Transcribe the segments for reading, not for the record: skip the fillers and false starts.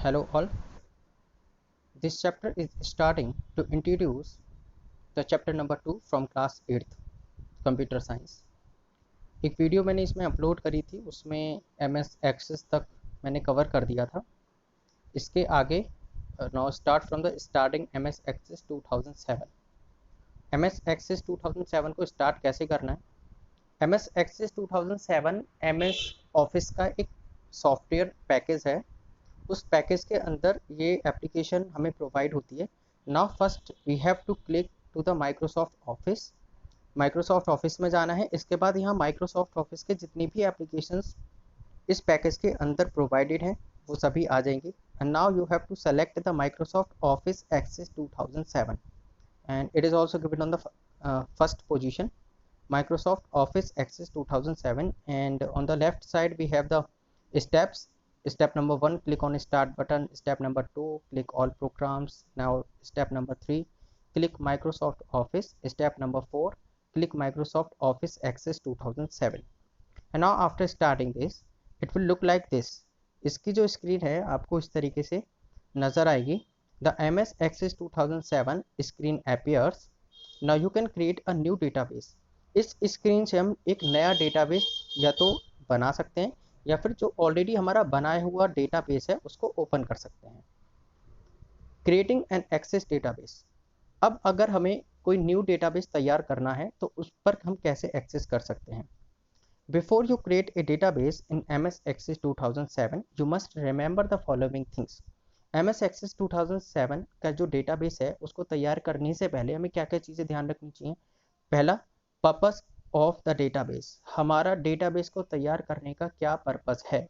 Hello all. This chapter is starting to introduce the chapter number 2 from class 8th computer science. एक video मैंने इसमें upload करी थी, उसमें MS एक्सेस तक मैंने कवर कर दिया था। इसके आगे now start from the starting MS access 2007। MS access 2007 को स्टार्ट कैसे करना है? MS एक्सेस 2007 MS ऑफिस का एक सॉफ्टवेयर पैकेज है। उस पैकेज के अंदर ये एप्लीकेशन हमें प्रोवाइड होती है। Now first we have to click to the Microsoft office. Microsoft office में जाना है। इसके बाद यहाँ माइक्रोसॉफ्ट ऑफिस के जितनी भी एप्लीकेशंस इस पैकेज के अंदर प्रोवाइडेड हैं वो सभी आ जाएंगी। And now you have to select the Microsoft office access 2007 and it is also given on the first position, Microsoft Office Access 2007, and on the left side we have the steps. Step number 1, click on start button. Step number 2, click all programs. Now step number 3, click Microsoft Office. Step number 4, click Microsoft Office Access 2007. And now after starting this it will look like this. इसकी जो screen है आपको इस तरीके से नज़र आएगी। The MS Access 2007 screen appears. Now you can create a new database. इस स्क्रीन से हम एक नया डेटाबेस या तो बना सकते हैं या फिर जो ऑलरेडी हमारा बनाया हुआ डेटाबेस है उसको ओपन कर सकते हैं। Creating an access database. अब अगर हमें कोई न्यू डेटाबेस तैयार करना है तो उस पर हम कैसे एक्सेस कर सकते हैं? Before you create a database in MS Access 2007 you must remember the following things. MS Access 2007 का जो डेटाबेस है उसको तैयार करने से पहले हमें क्या क्या चीज़ें ध्यान रखनी चाहिए? पहला, पर्पस ऑफ द डेटाबेस। हमारा डेटाबेस को तैयार करने का क्या पर्पस है।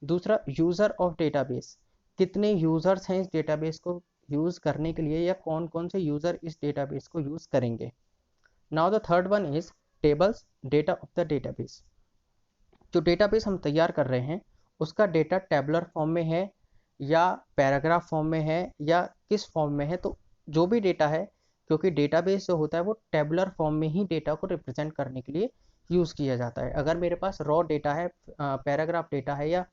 दूसरा, यूज़र ऑफ डेटाबेस। कितने यूज़र्स हैं इस डेटाबेस को यूज़ करने के लिए या कौन कौन से यूज़र इस डेटाबेस को यूज़ करेंगे। Now the third one is tables, data of the database. जो डेटाबेस हम तैयार कर रहे हैं उसका डेटा टेबलर फॉर्म में है या पैराग्राफ फॉर्म में है या किस फॉर्म में है। तो जो भी डेटा है, क्योंकि डेटाबेस जो होता है वो टेबुलर फॉर्म में ही डेटा को रिप्रेजेंट करने के लिए यूज़ किया जाता है। अगर मेरे पास रॉ डेटा है, पैराग्राफ डेटा है या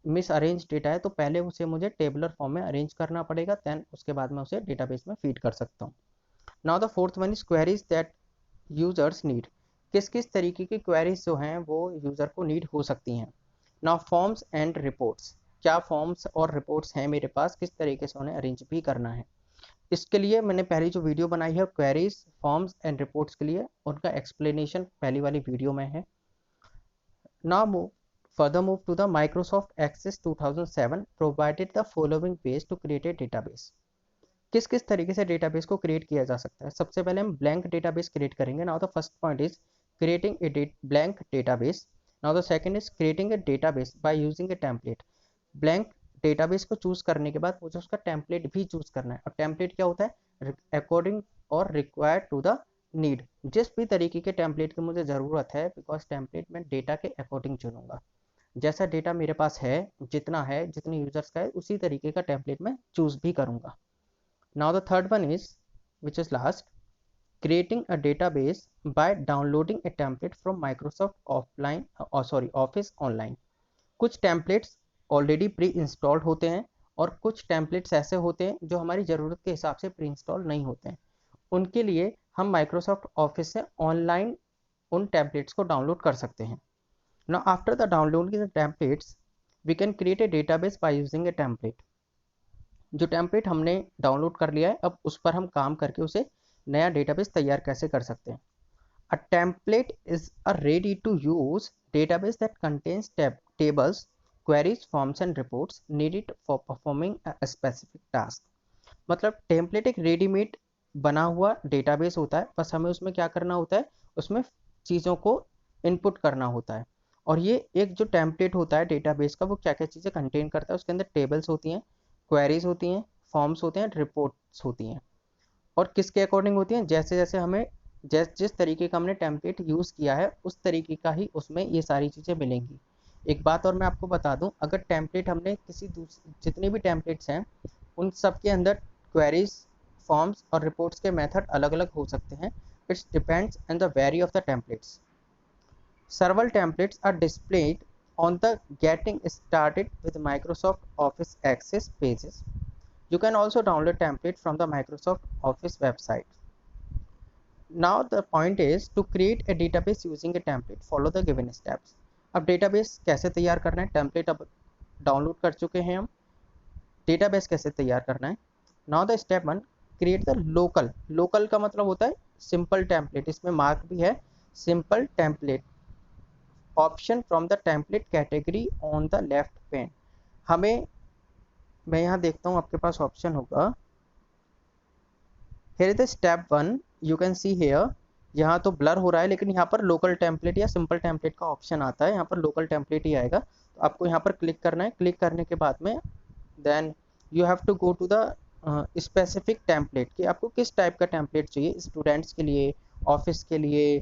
मिस अरेंज डेटा है तो पहले उसे मुझे टेबुलर फॉर्म में अरेंज करना पड़ेगा, देन उसके बाद मैं उसे डेटाबेस में फीड कर सकता हूँ। Now the fourth one is queries that users need. किस किस तरीके की क्वेरीज जो हैं वो यूज़र को नीड हो सकती हैं। Now forms and reports. क्या फॉर्म्स और रिपोर्ट्स हैं मेरे पास, किस तरीके से उन्हें अरेंज भी करना है। इसके लिए मैंने पहली जो वीडियो बनाई है क्वेरीज, फॉर्म्स एंड रिपोर्ट्स के लिए, उनका एक्सप्लेनेशन पहली वाली वीडियो में है। Now move to the Microsoft access 2007 provided the following ways to create a database. किस किस तरीके से डेटाबेस को क्रिएट किया जा सकता है। सबसे पहले हम ब्लैंक डेटाबेस क्रिएट करेंगे। Now the first point is creating a blank database. Now the second is creating a database by using a template. Blank database को चूज करने के बाद मुझे उसका टेम्पलेट भी चूज करना है। और टेम्पलेट क्या होता है? अकॉर्डिंग और रिक्वायर्ड टू द नीड। जिस भी तरीके के टेम्पलेट की मुझे ज़रूरत है, बिकॉज टेम्पलेट मैं डेटा के अकॉर्डिंग चुनूंगा। जैसा डेटा मेरे पास है, जितना है, जितने यूजर्स का है, उसी तरीके का टेम्पलेट मैं चूज भी करूंगा। Now the third one is which is last, creating a database by downloading a template from Microsoft Office online। कुछ टेम्पलेट्स ऑलरेडी प्री इंस्टॉल्ड होते हैं और कुछ टेम्पलेट्स ऐसे होते हैं जो हमारी ज़रूरत के हिसाब से प्री इंस्टॉल नहीं होते हैं। उनके लिए हम माइक्रोसॉफ्ट ऑफिस से ऑनलाइन उन टेम्पलेट्स को डाउनलोड कर सकते हैं। Now after the downloading the templates we can create a database by using a template. जो टेम्पलेट हमने डाउनलोड कर लिया है, अब उस पर हम काम करके उसे नया डेटाबेस तैयार कैसे कर सकते हैं। A template is a ready-to-use database that contains tables, queries, forms and reports needed for performing a specific task। मतलब टेम्पलेट एक रेडीमेड बना हुआ डेटाबेस होता है, बस हमें उसमें क्या करना होता है, उसमें चीज़ों को इनपुट करना होता है। और ये एक जो टेम्पलेट होता है डेटाबेस का, वो क्या क्या चीज़ें कंटेन करता है। उसके अंदर टेबल्स होती हैं, क्वेरीज होती हैं, फॉर्म्स होते हैं, रिपोर्ट्स होती हैं। और किसके अकॉर्डिंग होती हैं? जैसे जैसे हमें जिस तरीके का हमने टेम्पलेट यूज़ किया है उस तरीके का ही उसमें ये सारी चीज़ें मिलेंगी। एक बात और मैं आपको बता दूं, अगर टेम्पलेट हमने जितने भी टेम्पलेट्स हैं उन सब के अंदर क्वेरीज, फॉर्म्स और रिपोर्ट्स के मेथड अलग अलग हो सकते हैं। It's depends on the very of the templates. Several templates are displayed on the getting started with Microsoft Office Access pages. You can also download template from the Microsoft Office website. Now the point is to create a database using a template. Follow the given steps. अब database कैसे तैयार करना है, template अब download कर चुके हैं हम, database कैसे तैयार करना है. Now the step 1, create the local का मतलब होता है simple template. इसमें मार्क भी है simple template option from the template category on the left pane. हमें, मैं यहाँ देखता हूँ आपके पास ऑप्शन होगा. Here is the step 1, you can see here. यहाँ तो ब्लर हो रहा है लेकिन यहाँ पर लोकल टेम्पलेट या सिंपल टेम्पलेट का ऑप्शन आता है. यहाँ पर लोकल टेम्पलेट ही आएगा, तो आपको यहाँ पर क्लिक करना है. क्लिक करने के बाद में then you have to go to the specific template कि आपको किस टाइप का टेम्पलेट चाहिए, स्टूडेंट्स के लिए, ऑफिस के लिए,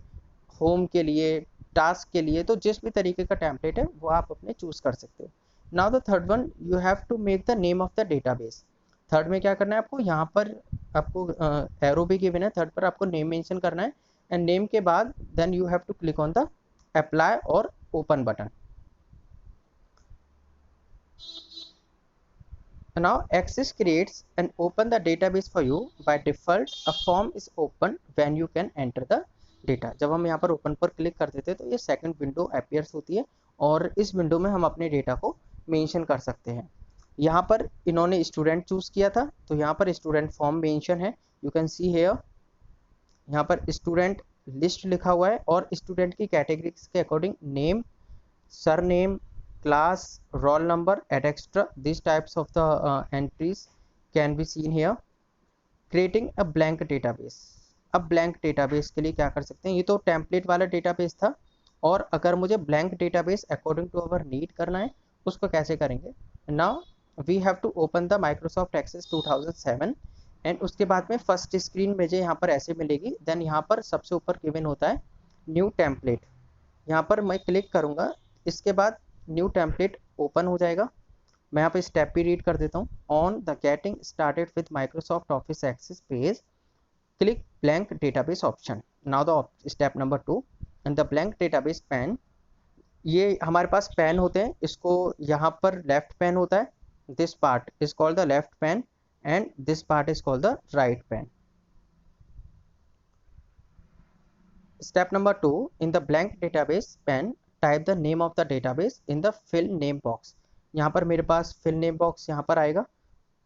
होम के लिए, टास्क के लिए. तो जिस भी तरीके का टेम्पलेट है वो आप अपने चूज कर सकते हो. Now the third one, you have to make the name of the database. Third में क्या करना है आपको, यहाँ पर आपको एरो भी गिवन है, थर्ड पर आपको नेम मेंशन करना है. एंड नेम के बाद then you have to click on the apply और open button. Now Access creates and open the database for you. By default a form is open when you can enter the data. जब हम यहाँ पर open पर click कर देते हैं तो ये सेकंड विंडो अपीयर्स होती है और इस विंडो में हम अपने डेटा को मेंशन कर सकते हैं. यहाँ पर इन्होंने स्टूडेंट चूज किया था तो यहाँ पर स्टूडेंट फॉर्म मेंशन है. यू कैन सी हेयर, यहाँ पर स्टूडेंट लिस्ट लिखा हुआ है और स्टूडेंट की कैटेगरीज के according name, surname, class, roll number, etc. These types of the entries can be seen here. Creating a blank database. अब blank database के लिए क्या कर सकते हैं, ये तो template वाला database था और अगर मुझे blank database according to our need करना है उसको कैसे करेंगे. Now we have to open the Microsoft Access 2007 and उसके बाद में फर्स्ट स्क्रीन मुझे यहाँ पर ऐसे मिलेगी. देन यहाँ पर सबसे ऊपर गिवन होता है न्यू टेम्पलेट. यहाँ पर मैं क्लिक करूँगा, इसके बाद न्यू टेम्पलेट ओपन हो जाएगा. मैं यहाँ पे स्टेप भी रीड कर देता हूँ. On the getting started with Microsoft office Access page click blank database option. Now the step number 2 and the blank database pane. ये हमारे पास पैन होते हैं, इसको यहाँ पर लेफ्ट पैन होता है. This part is called the left pan and this part is called the right pan. Step number 2, in the blank database pane type the name of the database in the fill name box. यहाँ पर मेरे पास fill name box यहाँ पर आएगा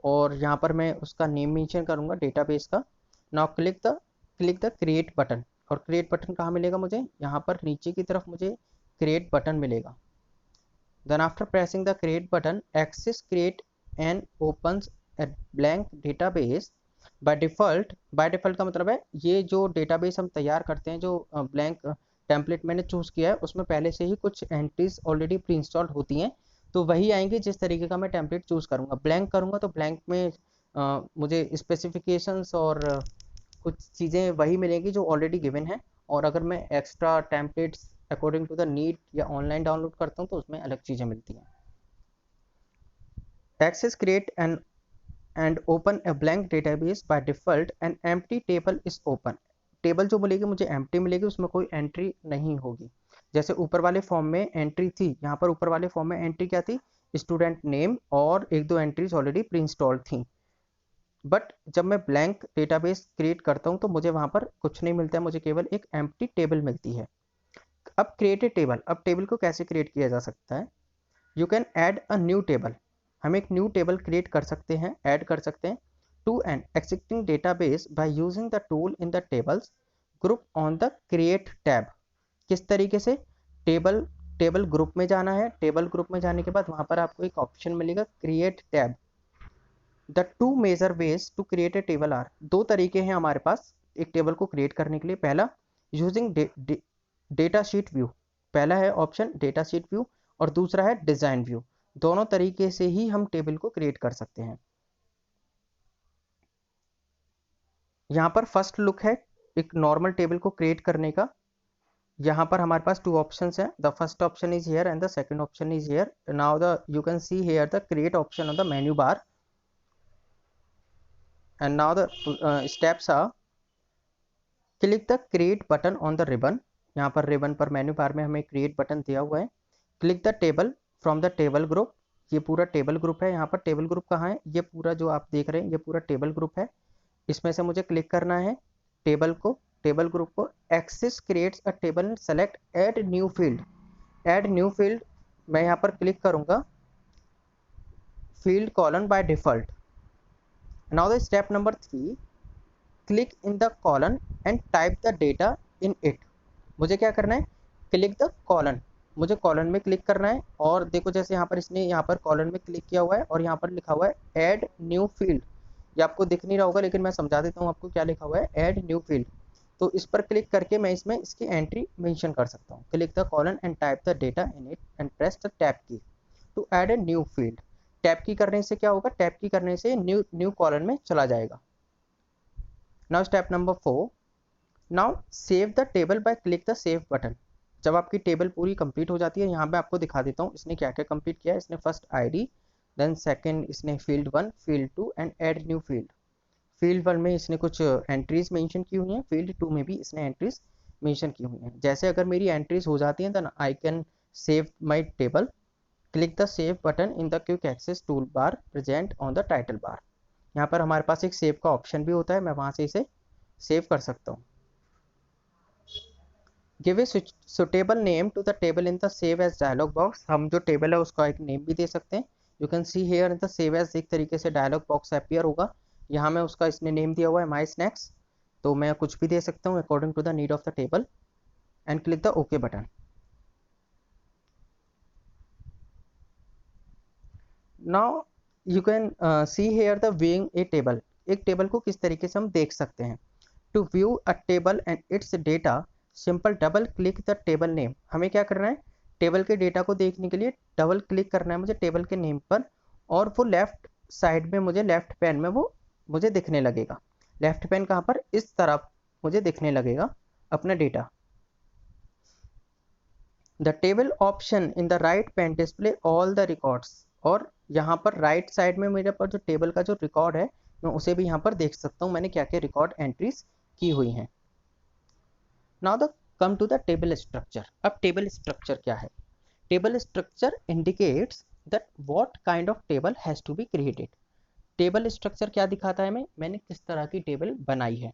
और यहाँ पर मैं उसका नेम मेंशन करूँगा डेटाबेस का. Now click the create button. और create button कहाँ मिलेगा मुझे, यहाँ पर नीचे की तरफ मुझे create button मिलेगा. Then after pressing the create button, Access create and opens a blank database. By default का मतलब है ये जो डेटाबेस हम तैयार करते हैं, जो ब्लैंक टेम्पलेट मैंने चूज़ किया है उसमें पहले से ही कुछ एंट्रीज ऑलरेडी प्री इंस्टॉल्ड होती हैं, तो वही आएंगे जिस तरीके का मैं टेम्पलेट चूज़ करूँगा. ब्लैंक करूँगा तो ब्लैंक में मुझे स्पेसिफिकेशंस और कुछ चीज़ें वही मिलेंगी जो ऑलरेडी गिवन है. और अगर मैं extra templates according to the need या ऑनलाइन डाउनलोड करता हूँ तो उसमें अलग चीज़ें मिलती हैं. Access create and open a blank database. By default an empty table is open. Table जो मिलेगी मुझे एम्प्टी मिलेगी, उसमें कोई एंट्री नहीं होगी. जैसे ऊपर वाले फॉर्म में एंट्री थी, यहाँ पर ऊपर वाले फॉर्म में एंट्री क्या थी, स्टूडेंट नेम और एक दो एंट्रीज ऑलरेडी प्री इंस्टॉल्ड थी. बट जब मैं ब्लैंक डेटाबेस क्रिएट करता हूँ तो मुझे वहाँ पर कुछ नहीं मिलता है, मुझे केवल एक एम्प्टी टेबल मिलती है. अब क्रिएट ए टेबल. अब टेबल को कैसे क्रिएट किया जा सकता है, you can add a new table. हम एक न्यू टेबल क्रिएट कर सकते हैं, ऐड कर सकते हैं to an existing database by using the tool in the tables group on the create tab. किस तरीके से, टेबल ग्रुप में जाना है. टेबल ग्रुप में जाने के बाद वहां पर आपको एक ऑप्शन मिलेगा create tab. The two major ways to create a table are. दो तरीके हैं हमारे पास एक टेबल को क्रिएट करने के लिए. पहला यूजिंग डेटा शीट व्यू, पहला है ऑप्शन डेटा शीट व्यू और दूसरा है डिजाइन व्यू. दोनों तरीके से ही हम टेबल को क्रिएट कर सकते हैं. यहाँ पर फर्स्ट लुक है एक नॉर्मल टेबल को क्रिएट करने का. यहाँ पर हमारे पास टू ऑप्शंस हैं. The first option is here and the second option is here. Now the you can see here the create option on the menu bar and now the steps are click the create button on the ribbon. यहाँ पर ribbon पर menu bar में हमें create button दिया हुआ है. Click the table from the table group, ये पूरा टेबल ग्रुप है। यहाँ पर टेबल ग्रुप कहाँ है, ये पूरा जो आप देख रहे हैं ये पूरा टेबल ग्रुप है। इसमें से मुझे क्लिक करना है टेबल को, टेबल ग्रुप को। Access creates a table and select add new field. Add new field मैं यहाँ पर क्लिक करूँगा, field column by default. Now the step number 3, click in the colon and type the data in it. मुझे क्या करना है, click the column, मुझे column में क्लिक करना है। और देखो जैसे यहाँ पर इसने यहाँ पर कॉलन में क्लिक किया हुआ है और यहाँ पर लिखा हुआ है ऐड न्यू फील्ड। ये आपको दिख नहीं रहा होगा लेकिन मैं समझा देता हूँ आपको क्या लिखा हुआ है, ऐड न्यू फील्ड। तो इस पर क्लिक करके मैं इसमें इसकी एंट्री मेंशन कर सकता हूँ। Click the colon and type the data in it and press the tab key to add a new field. Tab key करने से क्या होगा, टैब की करने से न्यू कॉलन में चला जाएगा। Now step number 4, now save the table by click the save button. जब आपकी टेबल पूरी कंप्लीट हो जाती है, यहाँ पे आपको दिखा देता हूँ इसने क्या क्या कंप्लीट किया है। इसने फर्स्ट आईडी, देन सेकंड इसने field 1, field 2 and add new field. Field 1 में इसने कुछ एंट्रीज मेंशन की हुई हैं, फील्ड 2 में भी इसने एंट्रीज मेंशन की हुई हैं। जैसे अगर मेरी एंट्रीज हो जाती हैं then I can save my table. Click the save button in the quick access tool bar present on the title bar. यहाँ पर हमारे पास एक सेव का ऑप्शन भी होता है, मैं वहाँ से इसे सेव कर सकता हूँ। Give a suitable name to the table in the save as dialog box. हम जो टेबल है उसका एक नेम भी दे सकते हैं। You can see here in the save as, एक तरीके से डायलॉग बॉक्स अपीयर होगा। यहाँ में उसका इसने नेम दिया हुआ है माई स्नैक्स, तो मैं कुछ भी दे सकता हूँ according to the need of the table and click the OK button. Now you can see here the viewing a table. एक टेबल को किस तरीके से हम देख सकते हैं। To view a table and its data simple double click the table name. हमें क्या करना है, टेबल के डेटा को देखने के लिए डबल क्लिक करना है मुझे टेबल के नेम पर, और वो लेफ्ट साइड में मुझे लेफ्ट पैन में वो मुझे दिखने लगेगा। लेफ्ट पैन कहाँ पर, इस तरफ मुझे दिखने लगेगा अपना data. The table option in the right pan display all the records. और यहाँ पर राइट साइड में मेरे पर जो टेबल का जो रिकॉर्ड है मैं उसे भी यहाँ पर देख सकता हूँ, मैंने क्या क्या रिकॉर्ड एंट्रीज की हुई हैं। Now the come to the table structure. अब टेबल स्ट्रक्चर क्या है, table structure indicates that what kind of table has to be created. Table structure क्या दिखाता है हमें, मैंने किस तरह की टेबल बनाई है।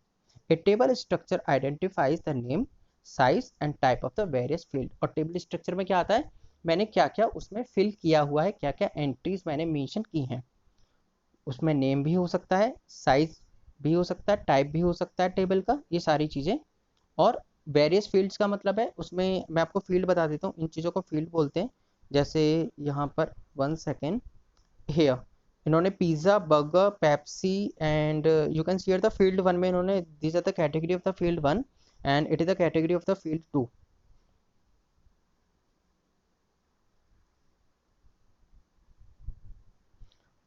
A table structure identifies the name, size and type of the various field. और टेबल स्ट्रक्चर में क्या आता है, मैंने क्या क्या उसमें फिल किया हुआ है, क्या क्या एंट्रीज मैंने मेंशन की हैं। उसमें नेम भी हो सकता है, साइज भी हो सकता है, टाइप भी हो सकता है टेबल का, ये सारी चीज़ें। और वेरियस फील्ड्स का मतलब है, उसमें मैं आपको फील्ड बता देता हूँ, इन चीज़ों को फील्ड बोलते हैं। जैसे यहाँ पर 1 सेकेंड हेयर, इन्होंने pizza, burger, Pepsi and you can see the field 1 में इन्होंने this are the category of the field 1 and it is the category of the field 2।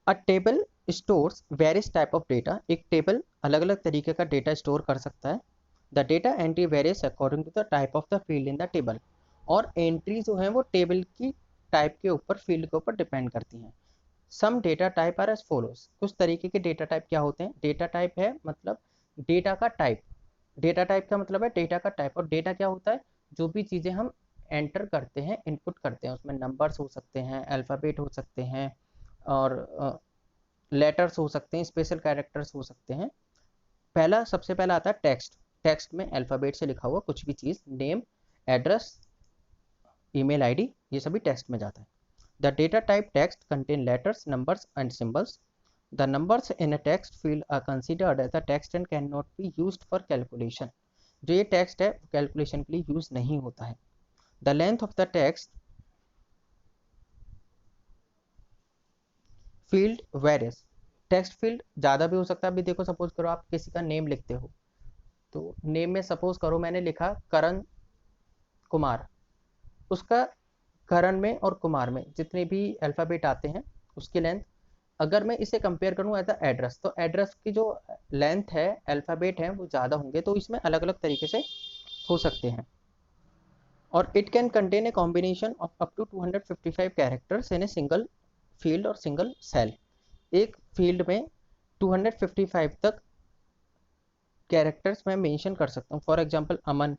A table stores various type of data. एक table अलग अलग तरीके का data store कर सकता है। The data entry various according to the type of the field in the table. और entry जो है वो टेबल की टाइप के ऊपर, फील्ड के ऊपर डिपेंड करती हैं। Some data type are as follows. कुछ तरीके के डेटा टाइप क्या होते हैं, डेटा टाइप है मतलब डेटा का टाइप। डेटा टाइप का मतलब है डेटा का टाइप। और डेटा क्या होता है, जो भी चीज़ें हम एंटर करते हैं, इनपुट करते हैं, उसमें नंबर्स हो सकते हैं, अल्फ़ाबेट हो सकते हैं, और लेटर्स हो सकते हैं, स्पेशल कैरेक्टर्स हो सकते हैं। पहला सबसे पहला आता है टेक्स्ट। टेक्स्ट में अल्फ़ाबेट से लिखा हुआ कुछ भी चीज़, नेम, एड्रेस, ईमेल आईडी, ये सभी टेक्स्ट में जाता है। The data type text contain letters, numbers and symbols. The numbers in a text field are considered as a text and cannot be used for calculation। जो ये text है calculation के लिए यूज नहीं होता है। The length of the text field various. Text field ज़्यादा भी हो सकता है। अभी देखो सपोज करो आप किसी का नेम लिखते हो, तो नेम में सपोज करो मैंने लिखा करण कुमार, उसका करण में और कुमार में जितने भी अल्फ़ाबेट आते हैं उसकी लेंथ, अगर मैं इसे कंपेयर करूँ एज अ एड्रेस, तो एड्रेस की जो लेंथ है, अल्फ़ाबेट है, वो ज़्यादा होंगे, तो इसमें अलग अलग तरीके से हो सकते हैं। और it can contain a combination of up to 255 characters in a single field और सिंगल सेल। एक फील्ड में 255 तक कैरेक्टर्स मैं मेंशन कर सकता हूँ। For example Aman,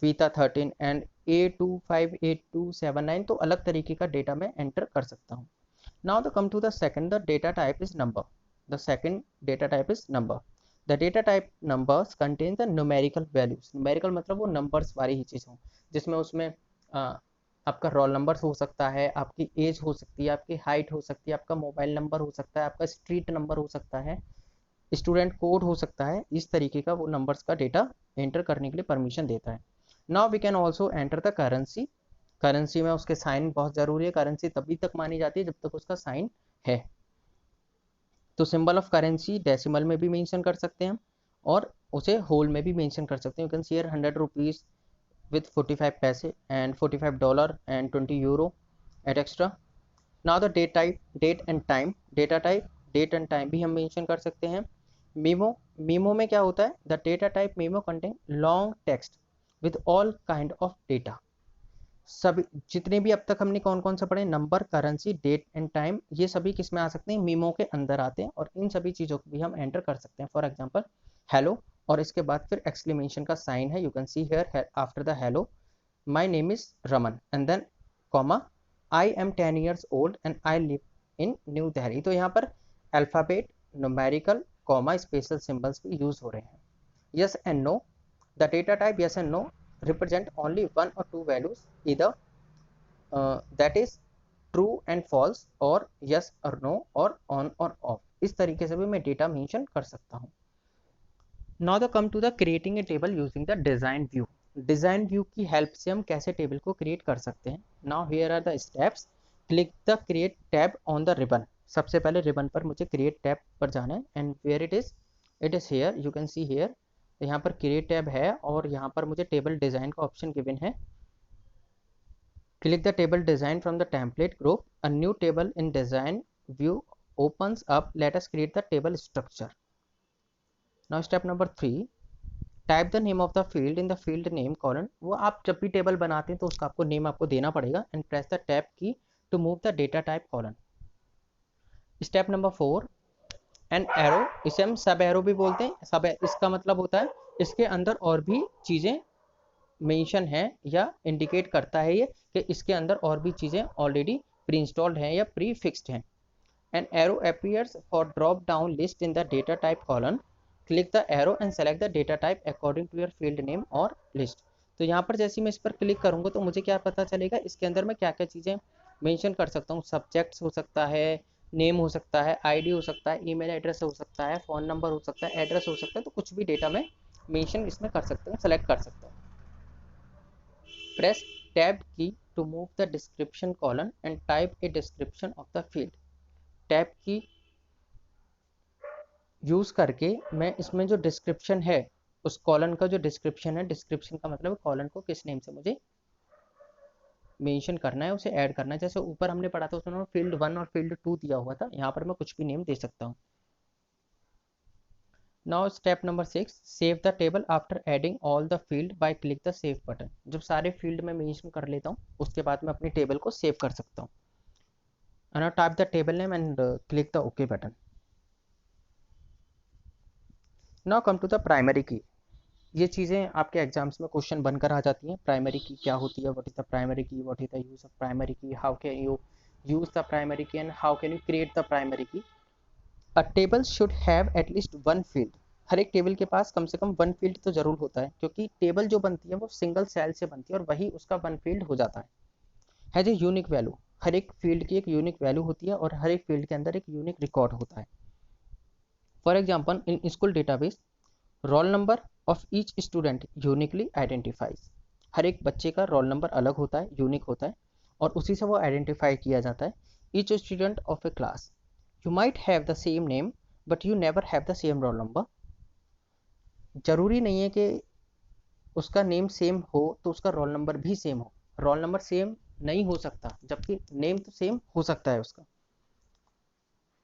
Vita 13 and A258279, तो अलग तरीके का डेटा मैं एंटर कर सकता हूँ. Now the come to the second, the data type is number. The second data type is number. The data type numbers contain the numerical values. Numerical मतलब वो नंबर्स वाली ही चीज़ हो, जिसमें उसमें आपका रोल नंबर हो सकता है, आपकी एज हो सकती है, आपकी हाइट हो सकती है, आपका मोबाइल नंबर हो सकता है, आपका स्ट्रीट नंबर हो सकता है, स्टूडेंट कोड हो सकता है. इस तरीके का वो नंबर्स का डेटा एंटर करने के लिए परमिशन देता है. Now we can also enter the currency. Currency में उसके साइन बहुत ज़रूरी है. करेंसी तभी तक मानी जाती है जब तक उसका साइन है. तो सिंबल ऑफ करेंसी डेसिमल में भी मेंशन कर सकते हैं हम, और उसे होल में भी मेंशन कर सकते हैं. You can see here 100 rupees with 45 पैसे and $45 and 20 euro at extra. Now the date type, date and time. Data type, date and time भी हम मेंशन कर सकते हैं. मीमो, मीमो में क्या होता है? The data type memo contain long text with all kind of data. सभी जितने भी अब तक हमने कौन कौन से पढ़े, number, currency, date and time, ये सभी किस में आ सकते हैं? मीमो के अंदर आते हैं, और इन सभी चीज़ों को भी हम एंटर कर सकते हैं. फॉर एग्जांपल हेलो, और इसके बाद फिर एक्सक्लेमेशन का साइन है. You can see here after the hello, my name is Raman, and then comma, I am 10 years old and I live in New Delhi. तो यहाँ पर alphabet, numerical, comma, special symbols भी यूज हो रहे हैं. Yes and no. The data type yes and no represent only one or two values, either that is true and false, or yes or no, or on or off. इस तरीके से भी मैं data mention कर सकता हूँ. Now the come to the creating a table using the design view. Design view की help से हम कैसे टेबल को क्रिएट कर सकते हैं. Now here are the steps. Click the create tab on the ribbon. सबसे पहले रिबन पर मुझे क्रिएट टैब पर जाना है, and where it is here. You can see here, यहाँ पर क्रिएट टैब है, और यहाँ पर मुझे टेबल डिज़ाइन का ऑप्शन गिवन है. Click the table design from the template group. A new table in design view opens up. Let us create the table structure. Now step number 3, type the name of the field in the field name colon. वो आप जब भी table बनाते हैं तो उसका आपको name आपको देना पड़ेगा, and press the tab key to move the data type column. Step number 4, an arrow. इसे हम सब एरो भी बोलते हैं. सब इसका मतलब होता है इसके अंदर और भी चीज़ें मेंशन है, या इंडिकेट करता है ये कि इसके अंदर और भी चीज़ें ऑलरेडी प्री इंस्टॉल्ड हैं या प्री फिक्स्ड हैं. An arrow appears for drop down list in the data type column. Click the arrow and select the data type according to your field name और लिस्ट. तो यहाँ पर जैसे मैं इस पर क्लिक करूँगा तो मुझे क्या पता चलेगा, इसके अंदर मैं क्या क्या चीज़ें मेंशन कर सकता हूँ. सब्जेक्ट्स हो सकता है, नेम हो सकता है, आईडी हो सकता है, ईमेल एड्रेस हो सकता है, फ़ोन नंबर हो सकता है, एड्रेस हो सकता है. तो कुछ भी डेटा मैं मेंशन इसमें कर सकता हूँ, सेलेक्ट कर सकता हूँ. Press tab key to move the description column and type a description of the field. Tab key use करके मैं इसमें जो डिस्क्रिप्शन है, उस कॉलन का जो डिस्क्रिप्शन है, डिस्क्रिप्शन का मतलब कॉलन को किस नेम से मुझे मेंशन करना है, उसे ऐड करना है. जैसे ऊपर हमने पढ़ा था उसमें फील्ड 1 और फील्ड 2 दिया हुआ था, यहाँ पर मैं कुछ भी नेम दे सकता हूँ. Now step number 6, save the table after adding all the field by click the save button. जब सारे फील्ड में मेंशन कर लेता हूँ उसके बाद मैं अपनी टेबल को सेव कर सकता हूँ. Now type the table name and click the OK button. Now come to the primary key. ये चीज़ें आपके एग्जाम्स में क्वेश्चन बनकर आ जाती हैं. प्राइमरी की क्या होती है, what is the primary key, what is the use of primary key, how can you use the primary key, and how can you create the primary key. A table should have at least one field. हर एक table के पास कम से कम one field तो जरूर होता है, क्योंकि table जो बनती है वो सिंगल सेल से बनती है और वही उसका वन फील्ड हो जाता है. Has a unique value. हर एक फील्ड की एक यूनिक वैल्यू होती है, और हर एक फील्ड के अंदर एक यूनिक रिकॉर्ड होता है. For example in school database, roll number of each student uniquely identifies. हर एक बच्चे का रोल नंबर अलग होता है, यूनिक होता है, और उसी से वो आइडेंटिफाई किया जाता है. Each student of A class, you might have the same name but you never have the same roll number. जरूरी नहीं है कि उसका नेम सेम हो तो उसका रोल नंबर भी सेम हो. रोल नंबर सेम नहीं हो सकता, जबकि नेम तो सेम हो सकता है उसका.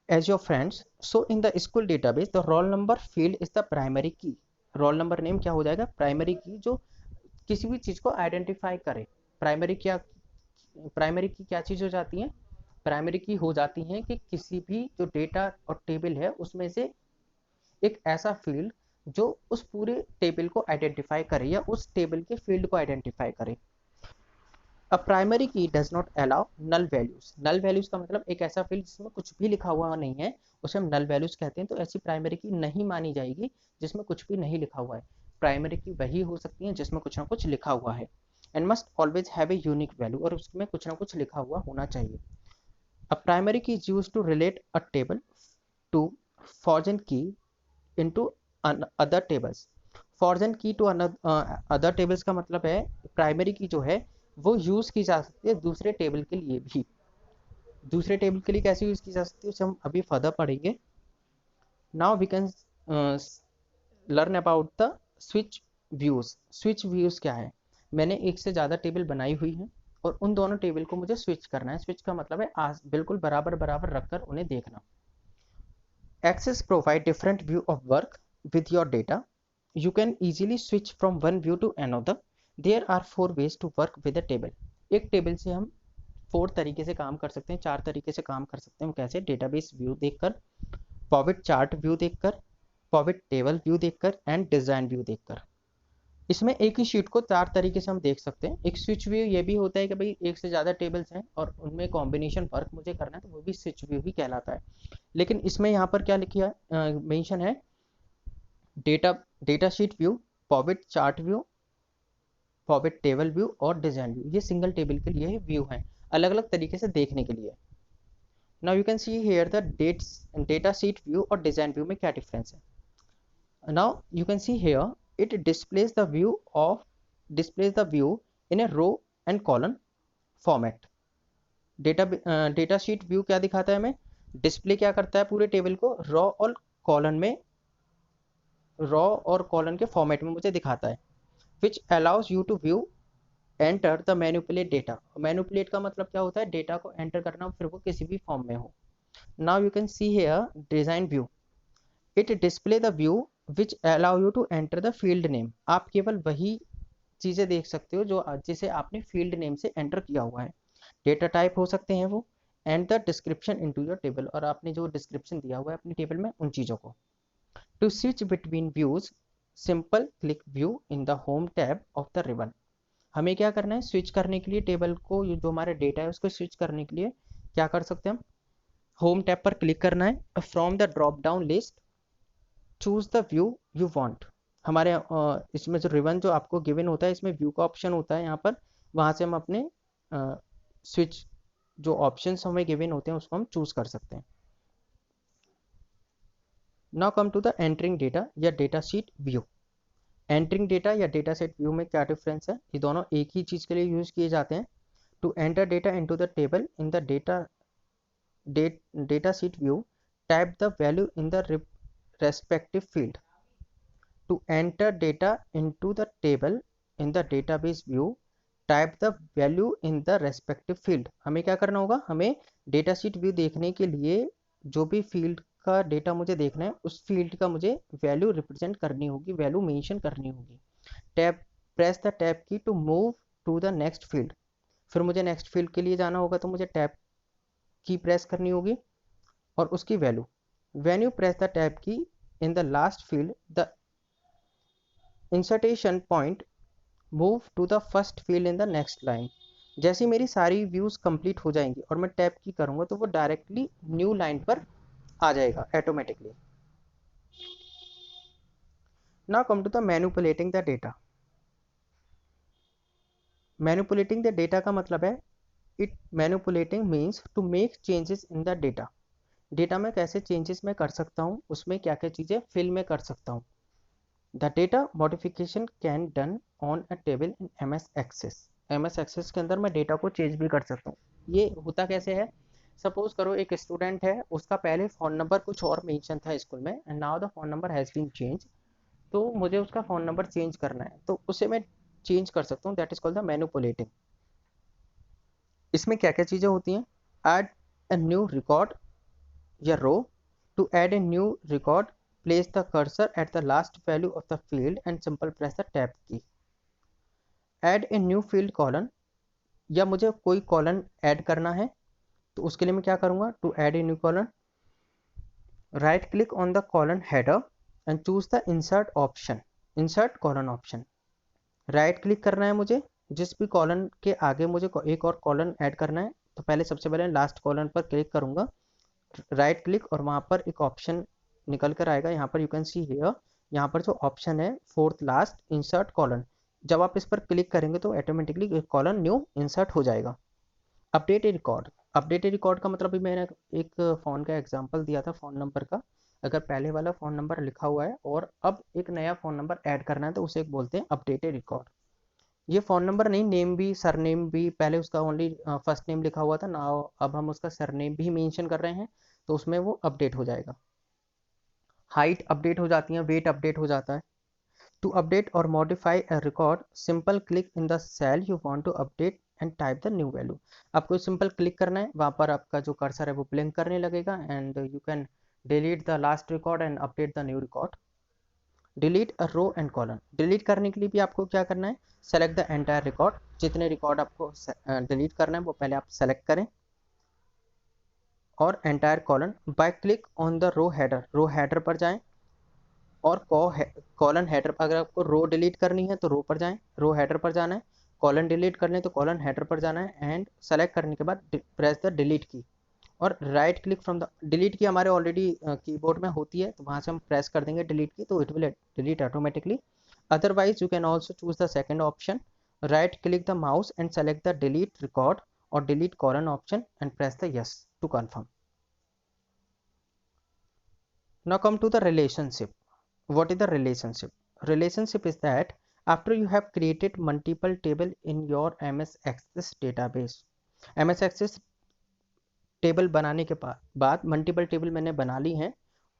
as your friends, so in the school database the roll number field is the primary key. roll number name क्या हो जाएगा, प्राइमरी की, जो किसी भी चीज को आइडेंटिफाई करे. प्राइमरी की क्या चीज हो जाती है, प्राइमरी की हो जाती है कि किसी भी जो डेटा और टेबल है उसमें से एक ऐसा फील्ड जो उस पूरे टेबल को आइडेंटिफाई करे या उस टेबल के फील्ड को आइडेंटिफाई करे. A primary key does not allow null values. Null values का मतलब एक ऐसा फील्ड जिसमें कुछ भी लिखा हुआ नहीं है, उसे हम नल वैल्यूज कहते हैं। तो ऐसी प्राइमरी की नहीं मानी जाएगी जिसमें कुछ भी नहीं लिखा हुआ है। प्राइमरी की वही हो सकती है जिसमें कुछ ना कुछ लिखा हुआ है, and must always have a unique value, और उसमें कुछ ना कुछ लिखा हुआ होना चाहिए। A primary key is use to relate a table to foreign key into other tables. Foreign key to other tables का मतलब है प्राइमरी की जो है वो यूज की जा सकती है दूसरे टेबल के लिए भी। दूसरे टेबल के लिए कैसे यूज की जा सकती है उसे हम अभी फर्दर पढ़ेंगे। Now we can learn about the switch views. Switch views क्या है? मैंने एक से ज़्यादा टेबल बनाई हुई है और उन दोनों टेबल को मुझे स्विच करना है। स्विच का मतलब है बिल्कुल बराबर बराबर रखकर उन्हें देखना। Access provide different view of work with your data. You can easily switch from one view to another. There are 4 ways to work with a table. एक टेबल से हम 4 तरीके से काम कर सकते हैं, 4 तरीके से काम कर सकते हैं। कैसे? डेटाबेस व्यू देखकर, पॉविट चार्ट व्यू देखकर, पॉविट टेबल व्यू देखकर एंड डिजाइन व्यू देखकर। इसमें एक ही शीट को 4 तरीके से हम देख सकते हैं। एक स्विच व्यू ये भी होता है कि भाई एक से ज़्यादा टेबल्स हैं और उनमें कॉम्बिनेशन वर्क मुझे करना है, तो वो भी स्विच व्यू ही कहलाता है। लेकिन इसमें यहाँ पर क्या लिखा है, मेंशन है data data sheet view, pivot chart view, pivot table view और डिजाइन व्यू। ये सिंगल टेबल के लिए व्यू हैं, अलग अलग तरीके से देखने के लिए। Now you can see here the data sheet view और डिजाइन व्यू में क्या डिफरेंस है। Now you can see here it displays the view in a row and column format. Data sheet view क्या दिखाता है हमें? डिस्प्ले क्या करता है पूरे टेबल को रॉ और कॉलन के फॉर्मेट में मुझे दिखाता है। Which allows you to view enter the manipulate data. Manipulate का मतलब क्या होता है? डेटा को एंटर करना, फिर वो किसी भी फॉर्म में हो। Now you can see here design view. It display the view which allow you to enter the field name. आप केवल वही चीजें देख सकते हो जो जिसे आपने फील्ड नेम से एंटर किया हुआ है। डेटा टाइप हो सकते हैं वो, and the description into your table, और आपने जो डिस्क्रिप्शन दिया हुआ है अपनी टेबल में उन चीजों को। To switch between views simple click view in the home tab of the ribbon. हमें क्या करना है? स्विच करने के लिए टेबल को, जो हमारा डेटा है उसको स्विच करने के लिए क्या कर सकते हैं हम? होम टैब पर क्लिक करना है। From the drop down list choose the view you want. हमारे इसमें जो रिबन जो आपको गिवन होता है इसमें व्यू का ऑप्शन होता है यहाँ पर, वहाँ से हम अपने स्विच जो ऑप्शंस हमें गिवन होते हैं उसको हम चूज कर सकते हैं। Now come to the entering data या data sheet view. Entering data या डेटा सेट व्यू में क्या डिफरेंस है? ये दोनों एक ही चीज के लिए यूज किए जाते हैं। To enter data into the table in the data sheet view, type the value in the respective field. To enter data into the table in the database view, type the value in the respective field. हमें क्या करना होगा? हमें data sheet view देखने के लिए जो भी फील्ड का डेटा मुझे देखना है उस फील्ड का मुझे वैल्यू रिप्रेजेंट करनी होगी, वैल्यू मेंशन करनी होगी। Tab press the tab key to move to the next field. फिर मुझे नेक्स्ट फील्ड के लिए जाना होगा तो मुझे टैब की प्रेस करनी होगी और उसकी value. When you press the tab key in the last field, the insertion point move to the first field in the next line. जैसे मेरी सारी व्यूज कंप्लीट हो जाएंगी और मैं टैब की करूंगा तो वो डायरेक्टली न्यू लाइन पर आ जाएगा automatically. Now come to the manipulating the data. Manipulating the data का मतलब है, it manipulating means to make changes in the data. Data में कैसे चेंजेस मैं कर सकता हूँ, उसमें क्या क्या चीज़ें फिल में कर सकता हूँ। The data modification can done on a table in MS Access. MS Access के अंदर मैं डेटा को चेंज भी कर सकता हूँ। ये होता कैसे है? सपोज करो एक स्टूडेंट है, उसका पहले फ़ोन नंबर कुछ और मेंशन था स्कूल में, and now the phone number has been change. तो मुझे उसका फ़ोन नंबर चेंज करना है, तो उसे मैं चेंज कर सकता हूँ। That is called the manipulating. इसमें क्या क्या चीज़ें होती हैं? ऐड अ न्यू रिकॉर्ड या row. To add a new record, place the cursor at the last value of the field and simple press the tab key. Add a new field column, या मुझे कोई कॉलन ऐड करना है तो उसके लिए मैं क्या करूंगा? To add a new column, right click on the column header and choose the insert option, insert column option. Right click करना है मुझे जिस भी कॉलन के आगे मुझे एक और कॉलन ऐड करना है, तो पहले सबसे पहले लास्ट कॉलन पर क्लिक करूंगा, राइट क्लिक, और वहां पर एक ऑप्शन निकल कर आएगा, यहाँ पर यू कैन सी हियर, यहाँ पर जो ऑप्शन है फोर्थ लास्ट इंसर्ट कॉलन, जब आप इस पर क्लिक करेंगे तो ऑटोमेटिकली एक कॉलन न्यू इंसर्ट हो जाएगा। अपडेटेड रिकॉर्ड, अपडेटेड रिकॉर्ड का मतलब भी मैंने एक फ़ोन का एग्जांपल दिया था फ़ोन नंबर का, अगर पहले वाला फ़ोन नंबर लिखा हुआ है और अब एक नया फ़ोन नंबर ऐड करना है तो उसे बोलते हैं अपडेटेड रिकॉर्ड। ये फ़ोन नंबर नहीं, नेम भी सरनेम भी, पहले उसका ओनली फर्स्ट नेम लिखा हुआ था ना, अब हम उसका सरनेम भी मेंशन कर रहे हैं तो उसमें वो अपडेट हो जाएगा। हाइट अपडेट हो जाती है, वेट अपडेट हो जाता है। टू अपडेट और modify a record, simple click in the cell you want to update and type the new value. आपको सिंपल क्लिक करना है, वहाँ पर आपका जो कर्सर है वो ब्लिंक करने लगेगा and you can delete the last record and update the new record. Delete a row and column, delete करने के लिए भी आपको क्या करना है, सेलेक्ट द एंटायर रिकॉर्ड, जितने रिकॉर्ड आपको डिलीट करना है वो पहले आप सेलेक्ट करें, और entire column by click on the row header पर जाएं, और कॉलन हेडर, अगर आपको रो डिलीट करनी है तो रो पर जाएं, रो हेडर पर जाना है, कॉलन डिलीट करने तो कॉलन हेडर पर जाना है, एंड सेलेक्ट करने के बाद प्रेस द डिलीट की, और right click from the delete की हमारे ऑलरेडी कीबोर्ड में होती है तो वहाँ से हम प्रेस कर देंगे डिलीट की, तो it will delete automatically. Otherwise you can also choose the second option, right click the mouse and select the delete record और delete colon option and press the yes to confirm. Now come to the relationship. What is the relationship? Relationship is that after you have created multiple table in your MS Access database, MS Access table बनाने के बाद multiple table मैंने बना ली हैं,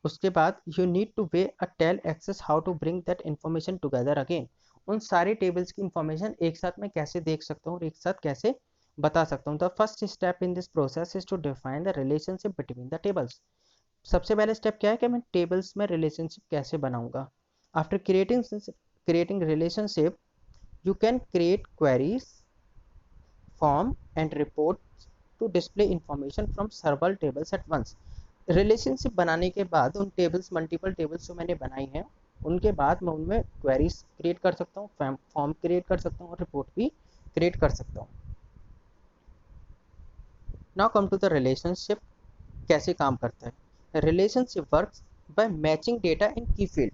उसके बाद you need to way a tell Access how to bring that information together again. उन सारे टेबल्स की इंफॉर्मेशन एक साथ मैं कैसे देख सकता हूँ और एक साथ कैसे बता सकता हूँ। The first step in this process is to define the relationship between the tables. सबसे पहले स्टेप क्या है कि मैं टेबल्स में रिलेशनशिप कैसे बनाऊंगा। After creating relationship you can create queries, form and report to display information from several tables at once. Relationship बनाने के बाद उन टेबल्स, मल्टीपल टेबल्स जो मैंने बनाई हैं, उनके बाद मैं उनमें क्वेरीज क्रिएट कर सकता हूँ, फॉर्म क्रिएट कर सकता हूँ और रिपोर्ट भी क्रिएट कर सकता हूँ। Now come to the relationship, कैसे काम करता है। Relationship works by matching data in key field.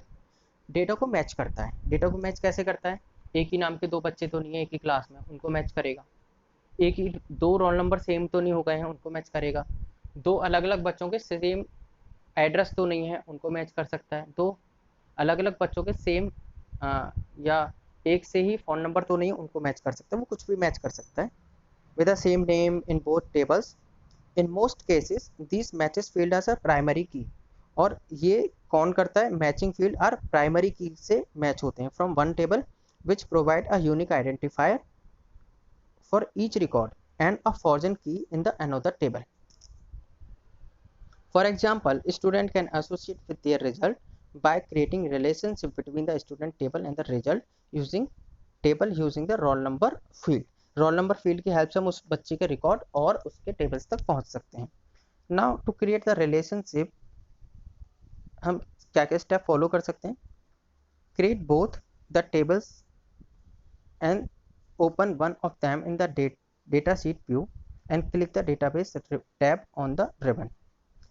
Data को मैच करता है। डेटा को मैच कैसे करता है, एक ही नाम के दो बच्चे तो नहीं है एक ही क्लास में, उनको मैच करेगा। एक ही दो रोल नंबर सेम तो नहीं हो गए हैं, उनको मैच करेगा। दो अलग अलग बच्चों के सेम एड्रेस तो नहीं है, उनको मैच कर सकता है। दो अलग अलग बच्चों के सेम या एक से ही फ़ोन नंबर तो नहीं है, उनको मैच कर सकता है। वो कुछ भी मैच कर सकता है with the same name in both tables. In most cases this matches field as a primary key, और ये कौन करता है, मैचिंग फील्ड आर प्राइमरी की से मैच होते हैं from one table which provide a unique identifier for each record and a foreign key in the another table. For example, a student can associate with their result by creating relationship between the student table and the result using the roll number field. Roll number field की help से हम उस बच्चे के record और उसके tables तक पहुंच सकते हैं। Now to create the relationship हम क्या क्या स्टेप फॉलो कर सकते हैं। Create both the tables and open one of them in the data sheet view and click the database tab on the ribbon.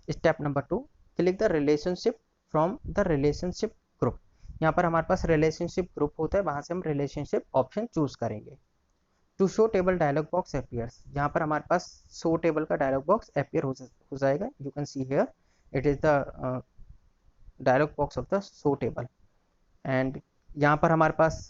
Step number 2, click the relationship from the relationship group. यहाँ पर हमारे पास relationship group होता है, वहां से हम relationship option choose करेंगे। To show table dialog box appears, यहाँ पर हमारे पास शो टेबल का डायलॉग बॉक्स अपियर हो जाएगा। You can see here it is the dialog box of the show table. And यहाँ पर हमारे पास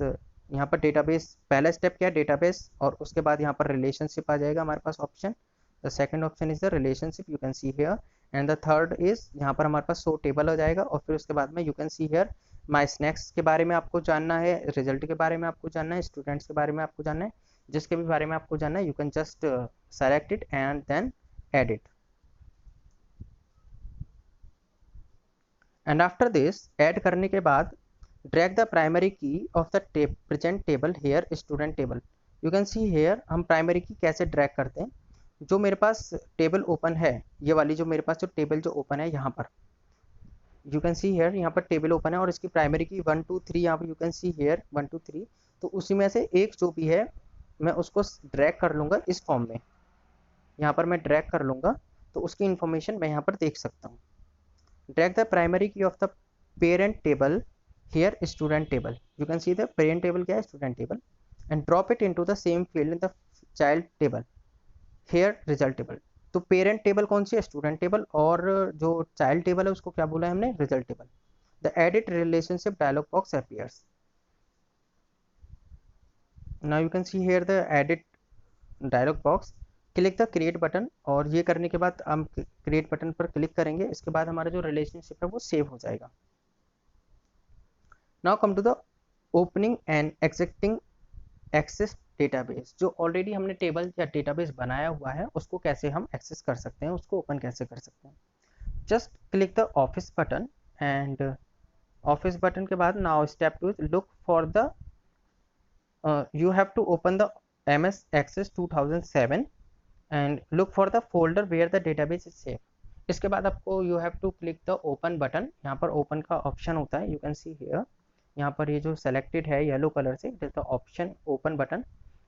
यहाँ पर डेटाबेस, पहला स्टेप क्या है डेटाबेस, और उसके बाद यहाँ पर रिलेशनशिप आ जाएगा हमारे पास option. The second option is the relationship, you can see here. And the third is यहाँ पर हमारे पास शो टेबल हो जाएगा, और फिर उसके बाद में you can see here my snacks के बारे में आपको जानना है, रिजल्ट के बारे में आपको जानना है, स्टूडेंट्स के बारे में आपको जानना है, जिसके भी बारे में आपको जानना है, you can just select it and then add it. And after this add करने के बाद drag the primary key of the present table here student table. You can see here हम primary key कैसे drag करते हैं। जो मेरे पास table open है, ये वाली जो मेरे पास जो टेबल जो ओपन है यहाँ पर यू कैन सी हेयर, यहाँ पर टेबल ओपन है और इसकी प्राइमरी की 1 2 3 यहाँ पर यू कैन सी हेयर 1 2 3। तो उसी में से एक जो भी है मैं उसको ड्रैग कर लूँगा इस फॉर्म में, यहाँ पर मैं ड्रैग कर लूँगा तो उसकी इन्फॉर्मेशन मैं यहाँ पर देख सकता हूँ। ड्रैग द प्राइमरी की of the parent table here student table, you can see the parent table क्या है, student table, and drop it into the same field in the child table here result table. तो parent table कौन सी है, student table, और जो child table है उसको क्या बोला है हमने, result table. The edit relationship dialog box appears. Now you can see here the edit dialog box, click the create button, और ये करने के बाद हम क्रिएट बटन पर क्लिक करेंगे, इसके बाद हमारा जो रिलेशनशिप है वो सेव हो जाएगा। Now come to the opening and existing access database. जो ऑलरेडी हमने टेबल या डेटाबेस बनाया हुआ है उसको कैसे हम एक्सेस कर सकते हैं, उसको ओपन कैसे कर सकते हैं। Just click the office button, and office button के बाद now step 2 look for the you have to open the MS Access 2007 and look for the folder where the database is saved. इसके बाद आपको you have to click the open button, यहाँ पर open का option होता है, you can see here, यहाँ पर ये जो selected है येलो कलर से, it is the option open button,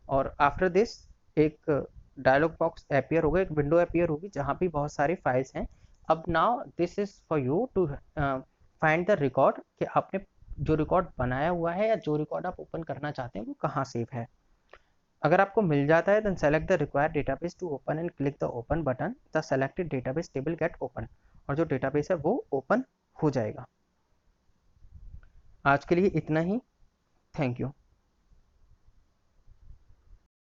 और after this एक डायलॉग बॉक्स अपीयर होगा, एक विंडो अपीयर होगी जहाँ भी बहुत सारी फाइल्स हैं। अब now this is for you to find the record, कि आपने जो रिकॉर्ड बनाया हुआ है या जो रिकॉर्ड आप ओपन करना चाहते हैं वो कहाँ सेव है। अगर आपको मिल जाता है then select the required database to open and click the open button, the selected database table get open, और जो डेटाबेस है वो ओपन हो जाएगा। आज के लिए इतना ही, थैंक यू।